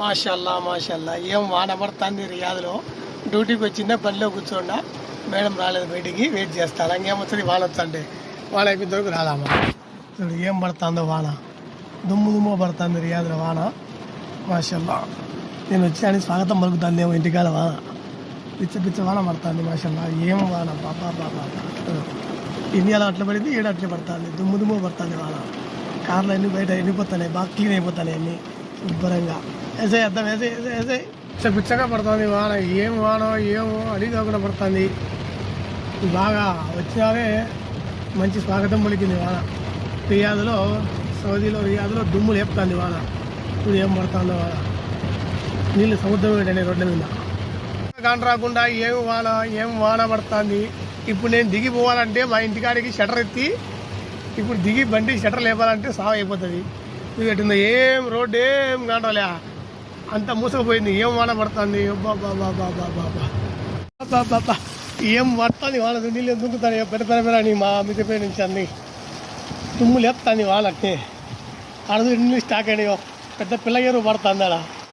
మాషల్లా మాషల్లా ఏం వాన పడుతుంది రియాద్లో. డ్యూటీకి వచ్చిందా బండిలో కూర్చోండా, మేడం రాలేదు బయటికి వెయిట్ చేస్తాను. ఇంకేమొస్తుంది వాన వస్తుంటే వాన అయిపోయిన వరకు రాదామా. చూడు ఏం పడుతుందో వాన, దుమ్ము పడుతుంది రియాద్లో వాన. మాషల్లా నేను వచ్చాను స్వాగతం పలుకుతుంది ఏమో ఇంటికాల వాన, పిచ్చ వాన పడుతుంది. మాషల్లా ఏం వాన బాబా బాబా. ఇండియాలో అట్లా పడింది, ఈడ అట్లా పడుతుంది, దుమ్ము పడుతుంది వాన. కార్లు అన్నీ బయట ఎండిపోతున్నాయి, బాగా క్లీన్ అయిపోతున్నాయి అన్నీ శుభ్రంగా. వేసే అర్థం వేసే పిచ్చగా పడుతుంది వాన. ఏం వానో ఏమో అడిగి కాకుండా పడుతుంది. బాగా వచ్చినారే మంచి స్వాగతం పలికింది వాన. రియాద్లో, సౌదీలో రియాద్లో దుమ్ము లేపుతుంది వాన. ఇప్పుడు ఏం పడుతుందో వాన, నీళ్ళు సముద్రం ఏంటండి రోడ్ల మీద. కాని రాకుండా ఏం వాన పడుతుంది. ఇప్పుడు నేను దిగిపోవాలంటే మా ఇంటికాడికి షటర్ ఎత్తి ఇప్పుడు దిగి బండి షటర్ లేపాలంటే సాగు అయిపోతుంది. ఇది ఎట్టిందో ఏం రోడ్డు ఏం కాంటాలే, అంత మూసకపోయింది. ఏం వాన పడుతుంది బాబా. ఏం పడుతుంది వాన, నీళ్ళు దుంకుతాను పెడతాను మా మిద్దెపై నుంచి అన్ని తుమ్ము లేపుతుంది వాన. అట్నే అడుగు నీళ్ళు స్టాక్ అయినాయో, పెద్ద పిల్లగారు పడుతుంది అలా.